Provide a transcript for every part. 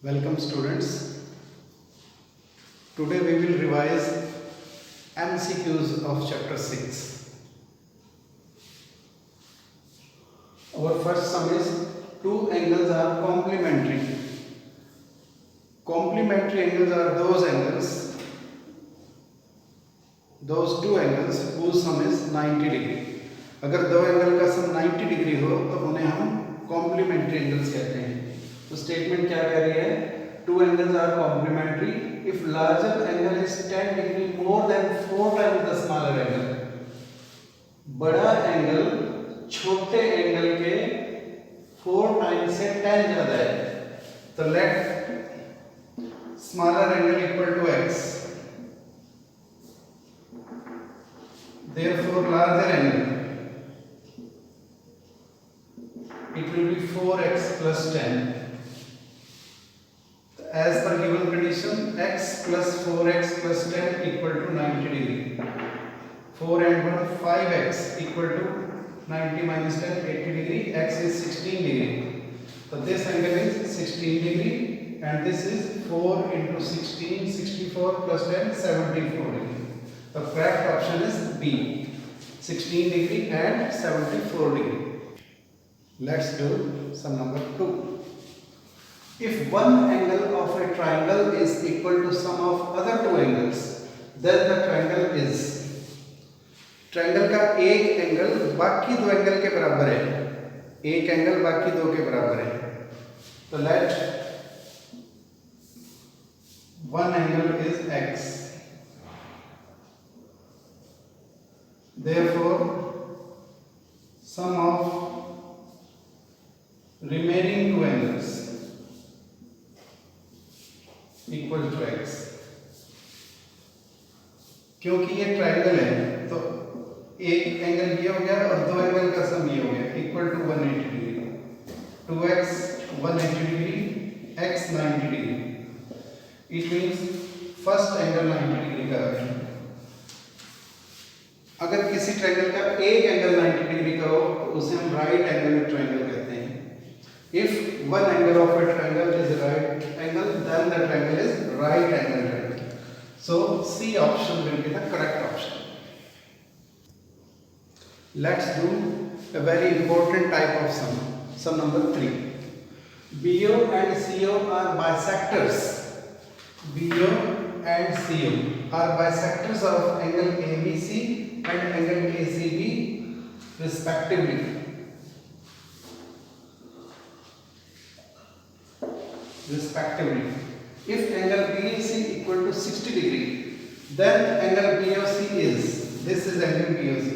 Welcome students. Today we will revise MCQs of chapter 6. Our first sum is two angles are complementary. Complementary angles are those two angles whose sum is 90 degree. अगर दो angle का सम 90 degree हो तो उन्हें हम complementary angles कहते हैं. तो स्टेटमेंट क्या कह रही है? Two angles are complementary if larger angle is 10 degree more than 4 times the smaller angle. बड़ा एंगल छोटे एंगल के 4 टाइम्स से 10 ज्यादा है. तो let smaller angle equal to x. Therefore larger angle it will be 4x plus 10. As per given condition, x plus 4x plus 10 equal to 90 degree. 4 and 1 5x equal to 90 minus 10 80 degree. X is 16 degree. So this angle is 16 degree and this is 4 into 16 64 plus 10 74 degree. The correct option is B, 16 degree and 74 degree. Let's do sum number 2. If one angle of a triangle is equal to sum of other two angles, then the triangle is. Triangle का एक angle बाकी दो angle के बराबर है. एक angle बाकी दो के बराबर है. तो let one angle is x. Therefore, sum of remaining two angles equal to x. क्योंकि ये ट्रायंगल है तो एक एंगल ये हो गया और दो एंगल का सम ये हो गया equal to 180 degree. 2x 180 degree, x 90 degree. It means first angle 90 degree का है. अगर किसी ट्रायंगल का एक एंगल 90 डिग्री का हो तो उसे हम राइट एंगल ट्रायंगल कहते हैं. If one angle of a triangle is right angle then the triangle is right angle triangle. So C option will be the correct option. Let's do a very important type of sum. Sum number 3. BO and CO are bisectors. BO and CO are bisectors of angle ABC and angle ACB respectively. If angle BAC equal to 60 degree, then angle BOC is. This is angle BOC.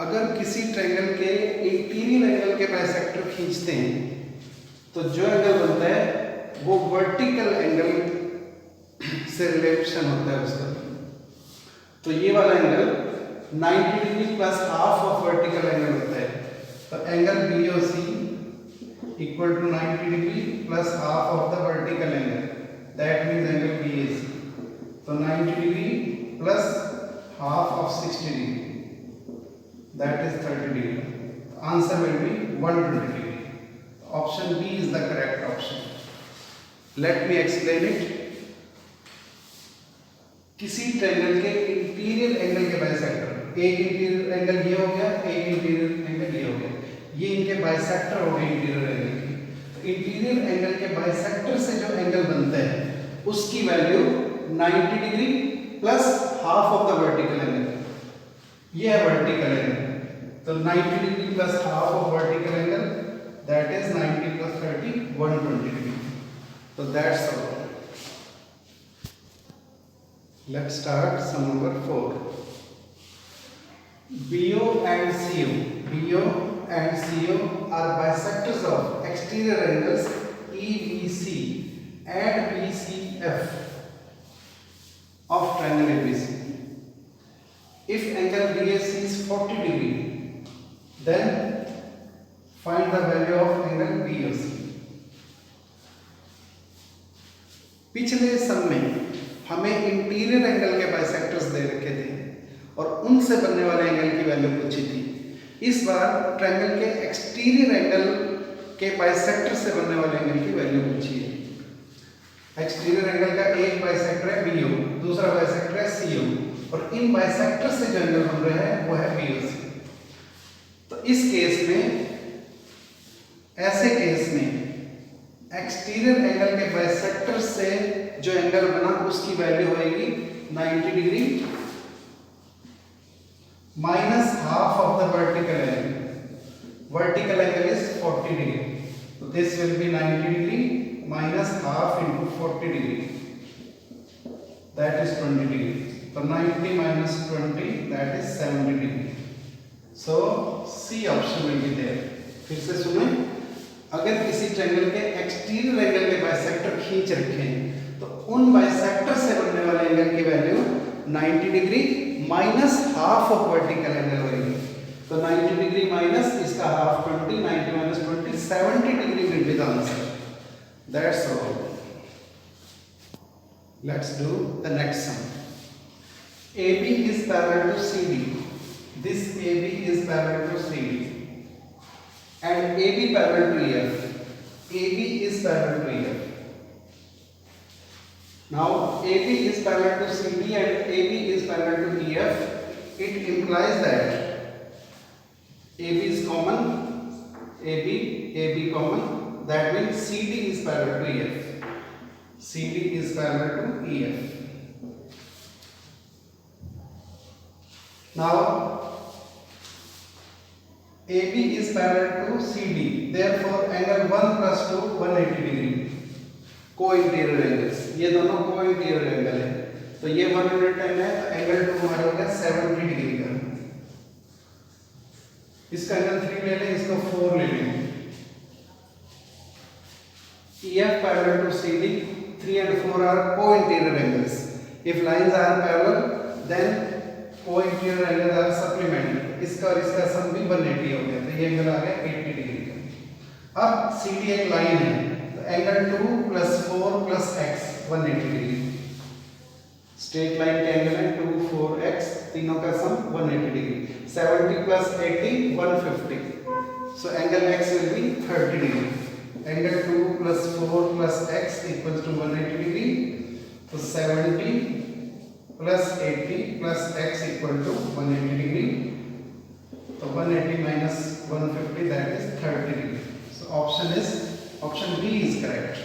अगर किसी triangle के interior angle के bisector खींचते हैं तो जो angle बनता है वो वर्टिकल एंगल से रिलेशन होता है उसका. तो ये वाला angle 90 degree plus half of vertical angle होता है. तो angle BOC equal to 90 degree plus half of the vertical angle. That means angle BAC. तो 90 degree plus half of 60 degree. That is 30 degree. The answer will be 120 degree. Option B is the correct option. Let me explain it. किसी triangle के interior angle के bisector, एक interior angle ये हो गया, एक interior angle ये हो गया. ये इनके बाइसेक्टर हो गए इंटीरियर एंगल के. इंटीरियर एंगल के बाइसेक्टर से जो एंगल बनता है उसकी value 90 degree plus half of the vertical angle. ये है वर्टिकल एंगल. तो 90 degree plus half of vertical angle that is 90 प्लस 30 120 डिग्री. तो that's all. Let's start sum number 4. BO and CO are bisectors of exterior angles EBC and BCF of triangle ABC. If angle BAC is 40 degree, then find the value of angle BOC. पिछले सम में हमें interior angle के bisectors दे रखे थे और उनसे बनने वाले एंगल की वैल्यू पूछी थी. इस बार ट्रायंगल के एक्सटीरियर एंगल के बाइसेक्टर से बनने वाले एंगल की वैल्यू पूछी है। एक्सटीरियर एंगल का एक बाइसेक्टर है BO, दूसरा बाइसेक्टर है CO, और इन बाइसेक्टर से जो एंगल बन रहा है वो है BOC। तो इस केस में, ऐसे केस में एक्सटीरियर एंगल के बाइसेक्टर से जो एंगल बना उसकी वैल्यू होगी 90 degree minus half of the vertical angle. Vertical angle is 40 degree, तो this will be 90 degree minus half into 40 degree, that is 20 degree. So 90 minus 20, that is 70 degree. So C option will be there. फिर से सुने, अगर किसी triangle के exterior angle के bisector खींच रखे हैं तो उन बाइसेक्टर से बनने वाले एंगल की value 90 degree minus half of vertical angle होगी। तो 90 डिग्री माइनस इसका half 20, 90 minus 20, 70 degree will be the answer. That's all. Let's do the next sum. AB is parallel to CD. This AB is parallel to CD. And AB parallel to EF. AB is parallel to EF. Now AB is parallel to CD and AB is parallel to EF. It implies that AB is common. AB common. That means CD is parallel to EF. CD is parallel to EF. Now AB is parallel to CD. Therefore angle 1 plus 2 180 degree. Co-interior angles. ये दोनों co-interior angle है. तो ये 110 है, तो angle 2 हमारा हो गया 70 डिग्री का। इसका एंगल 3 ले लें, इसको 4 ले लें। EF parallel to CD, 3 and 4 are co-interior angles. If lines are parallel, then co-interior angles are supplementary. इसका और इसका सम भी 180 हो गया, तो ये एंगल आ गया 80 डिग्री का। अब CD एक लाइन है, तो angle 2 plus 4 plus x 180 degree. Straight line के एंगल है 2, 4, x, तीनों का सम 180 degree. 70 plus 80 150. So angle x will be 30 degree. Angle 2 plus 4 plus x equals to 180 degree. So 70 plus 80 plus x equal to 180 degree. So 180 minus 150, that is 30 degree. So option B is correct.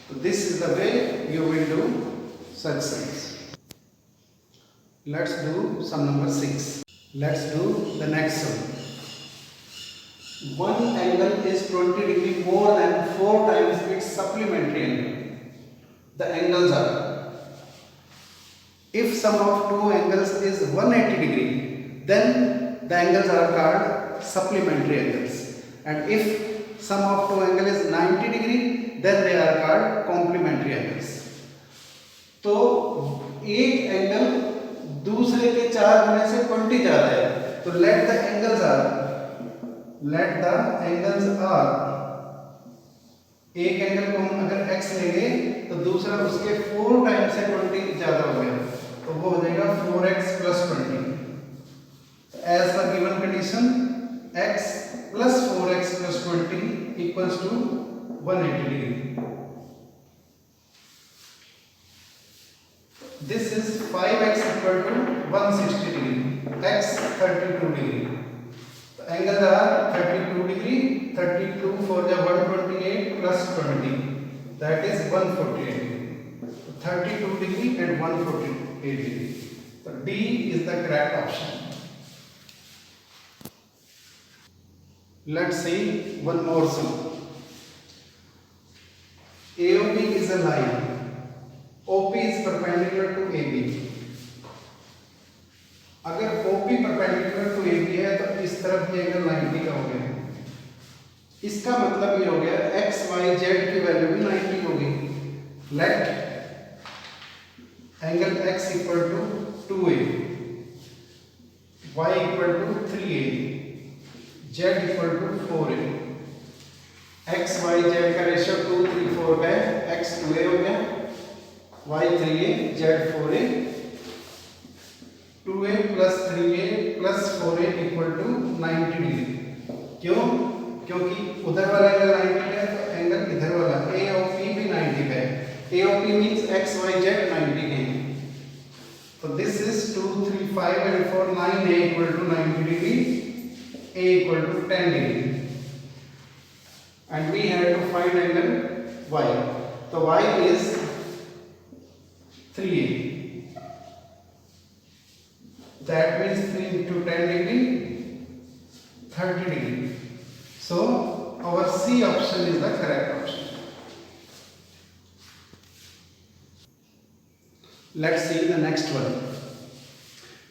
So this is the way you will do such sums. Let's do sum number 6. Let's do the next sum. One angle is 20 degree more than 4 times its supplementary angle. The angles are, if sum of two angles is 180 degree, then the angles are called supplementary angles. And if sum of two angles is 90 degree, then they are called complementary angles. तो एक angle दूसरे के 4 होने से 20 ज्यादा है, तो let the angles are, एक एंगल को हम अगर x लेंगे तो दूसरा उसके 4 टाइम से 20 ज्यादा हो गया, तो वो हो जाएगा 4x plus 20. As per given condition, x plus 4x plus 20 equals to 180 degree. This is 5x equal to 160 degree, x 32 degree. Angles are 32 degree, 32 for the 128 plus 20, that is 148 degree. 32 degree and 148 degree. So D is the correct option. Let's see one more sum. AOB is a line. OP is perpendicular to AB. अगर OP perpendicular to AB है तो इस तरफ ये angle 90 का हो गया। इसका मतलब ये हो गया x, y, z की वैल्यू भी 90 होगी। Let angle x equal to 2a, y equal to 3a, z equal to 4a। x, y, z का रेशियो 2, 3, 4 है, x 2a हो गया, y 3a, z 4a। 2a plus 3a plus 4a equal to 90 degree. क्यों? क्योंकि उधर वाला angle 90 है तो एंगल इधर वाला ए और पी भी 90 है। ए और P means X Y Z 90 है। तो this is 2 3 5 and 4 9a equal to 90 degree, a equal to 10 degree and we have to find angle y. तो y is 3a. That means 3 into 10 degree 30 degree. So our C option is the correct option. Let's see the next one.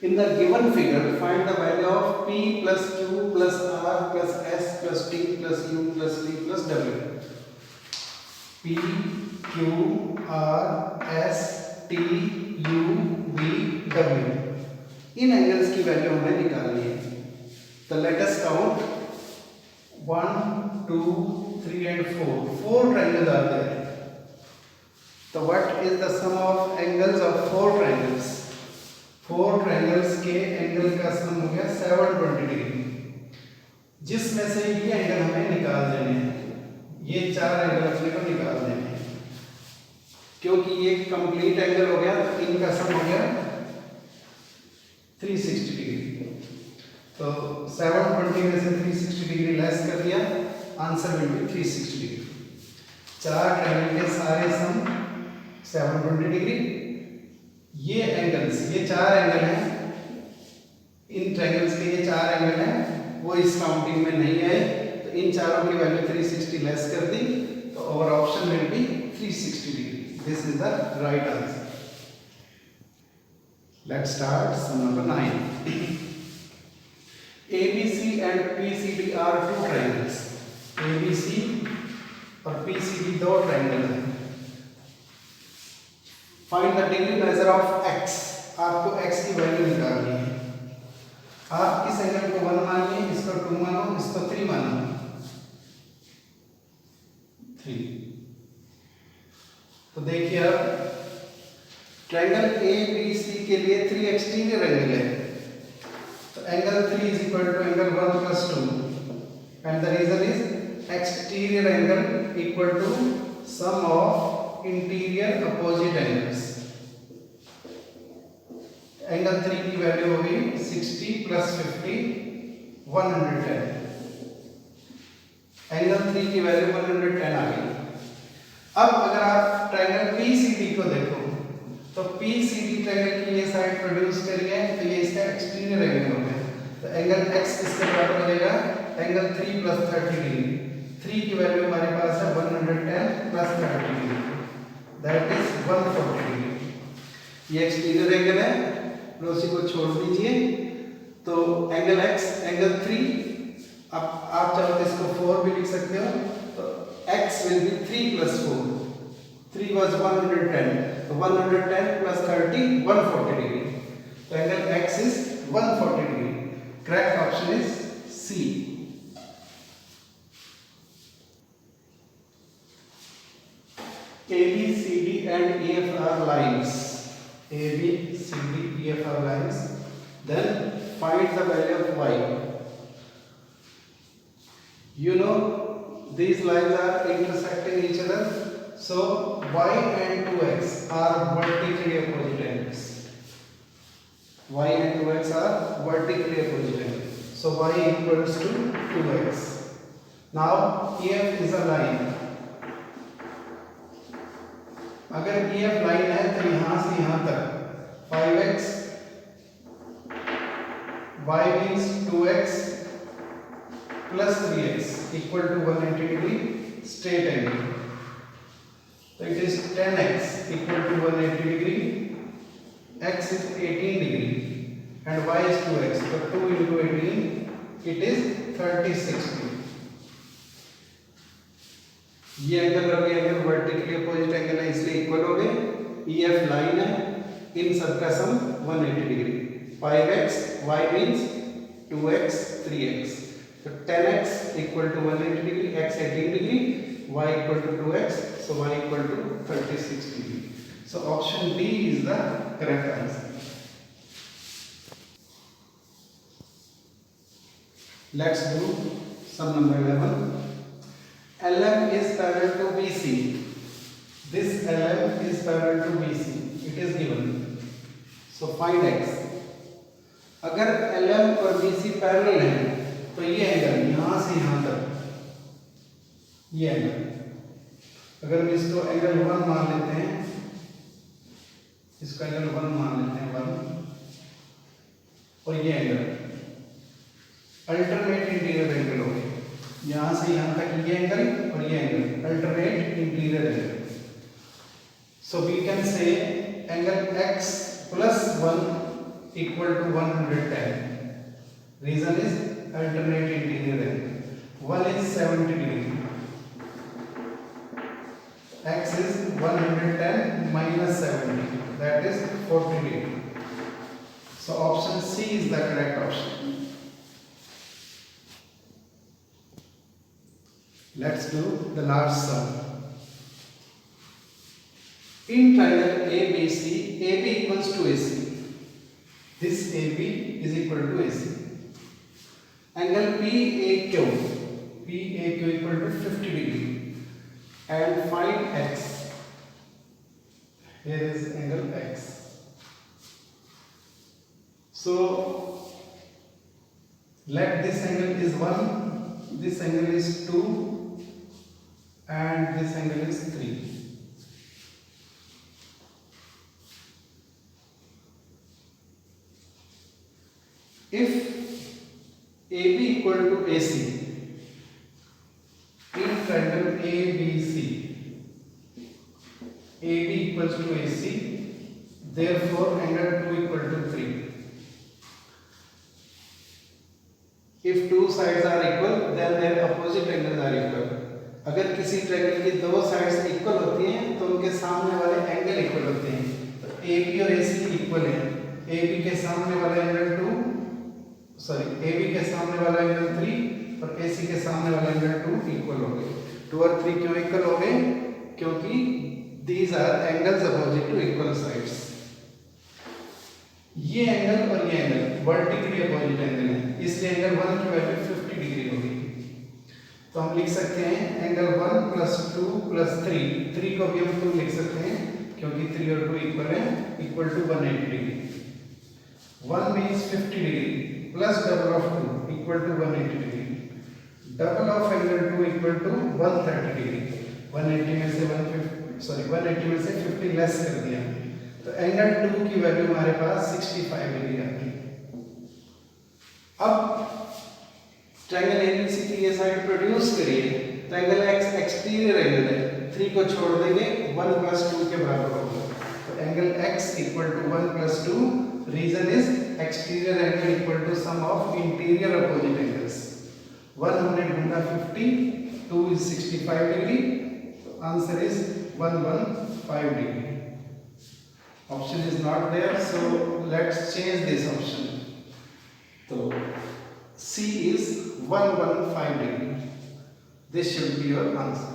In the given figure, find the value of P plus Q plus R plus S plus T plus U plus V plus W. P, Q, R, S, T, U, V, W. In angles की value हमें निकालनी है। तो let us count 1 2 3 and 4 triangles are there. तो what is the sum of angles of 4 triangles? 4 triangles के angle का सम हो गया 720 डिग्री, जिसमें से ये एंगल हमें निकाल देने हैं। ये 4 एंगल अपने को निकाल देने हैं। क्योंकि ये कंप्लीट एंगल हो गया तो इनका सम हो गया 360 डिग्री। तो 720 में से 360 डिग्री लेस कर दिया, answer will be 360 degree. 4 triangle के सारे सम 720 डिग्री। ये एंगल्स, ये 4 एंगल हैं, इन ट्रायंगल्स के ये 4 एंगल हैं, वो इस काउंटिंग में नहीं आए, तो इन चारों की वैल्यू 360 लेस कर दी, तो our option will be 360 degree. This is the right answer. Let's start sum number 9. ABC and PCD are two triangles. ABC और PCD दो ट्रायंगल हैं। Find the degree measure of x. आपको x की value निकालनी है। आप इस angle को 1 मानिए, इसको 2 मानो, इसको 3 मानो। 3। तो देखिए अब ट्रायंगल ABC के लिए 3 एक्सटीरियर एंगल है, तो angle 3 is equal to angle 1 plus 2 and the reason is exterior angle equal to sum of interior opposite angles. Angle 3 की वैल्यू हो गई 60 plus 50 110। एंगल 3 की वैल्यू 110 आ गई। अब अगर आप ट्रायंगल PCD को देखो तो PCD ट्रायंगल की ये साइड प्रोड्यूस करिए, तो ये इसका एक्सटीरियर एंगल हो गया। तो एंगल x किसके बराबर हो जाएगा? Angle 3 plus 30 degree. 3 की वैल्यू हमारे पास है 110 plus 30 degree, that is 140 degree. ये एक्सटीरियर एंगल है, उसी को छोड़ दीजिए। तो एंगल x, एंगल 3, अब आप चाहो तो इसको 4 भी लिख सकते हो, तो x will be 3 plus 4। 3 was 110, so 110 plus 30 140 degree. So angle x is 140 degree. Correct option is C. AB, CD and EF are lines. AB, CD, EF are lines. Then find the value of y. You know these lines are intersecting each other. So y and 2x are vertically opposite angles. Y and 2x are vertically opposite angles. So y equals to 2x. Now EF is a line. अगर EF line है तो यहाँ से यहाँ तक 5x, y means 2x plus 3x equal to 180 degree straight angle. So it is 10x equal to 180 degree, x is 18 degree and y is 2x. So 2 into 18, it is 36 degree. ये angle और ये angle vertically opposite angle है, इसलिए equal हो गए। EF line है, इन सब का सम 180 degree. 5x, y means 2x, 3x. So 10x equal to 180 degree, x 18 degree, y equal to 2x, so y equal to 36 degree. So option D is the correct answer. Let's do sum number 11. LM is parallel to BC. This LM is parallel to BC. It is given. So find x. अगर LM और BC parallel हैं तो ये angle यहाँ से यहाँ तक, ये एंगल अगर हम इसको एंगल 1 मान लेते हैं, इसका एंगल 1 मान लेते हैं 1, और ये एंगल अल्टरनेट इंटीरियर एंगल हो गए, यहाँ से यहाँ तक ये एंगल और ये angle alternate interior angle. So we can say angle x plus 1 equal to 110. Reason is alternate interior angle. 1 is 70 degree. X is 110 minus 70. That is 40 degree. So option C is the correct option. Let's do the last sum. In triangle ABC, AB equals to AC. This AB is equal to AC. Angle PAQ equal to 50 degree. And find x. Here is angle x. So let this angle is 1, this angle is 2, and this angle is 3. If AB equal to AC in triangle ABC, AB equals to AC, therefore angle 2 equal to 3. If two sides are equal, then their opposite angles are equal. अगर किसी triangle की दो sides equal होती हैं तो उनके सामने वाले एंगल इक्वल होते हैं. तो AB और AC इक्वल हैं. AB के सामने वाला एंगल 2, AB के सामने वाला एंगल 3 और AC के सामने वाला एंगल 2 इक्वल हो गए. 2 और 3 क्यों इक्वल हो गए? क्योंकि these are angles opposite to equal sides. ये एंगल और ये एंगल वर्टिकली अपोजिट एंगल है, इसलिए एंगल 1 की वैल्यू 50 डिग्री होगी. तो हम लिख सकते हैं एंगल 1 प्लस 2 प्लस 3 को भी हम 2 लिख सकते हैं क्योंकि 3 और 2 इक्वल है, equal to 180 degree. 1 means 50 degree plus double of 2 equal to 180 degree. Double of angle 2 equal to 130 degree. 180 में से 180 में से 50 लेस कर दिया तो एंगल 2 की वैल्यू हमारे पास 65 डिग्री आती है. अब ट्रायंगल ABC की ये साइड प्रोड्यूस करिए तो एंगल x एक्सटीरियर एंगल है, 3 को छोड़ देंगे 1 प्लस 2 के बराबर होगा. तो angle x equal to 1 plus 2. Reason is exterior angle equal to sum of interior opposite angles. 1 हमने ढूंढा 50, 2 is 65 डिग्री. तो answer is 115 degree. Option is not there, so let's change this option. So C is 115 degree. This should be your answer.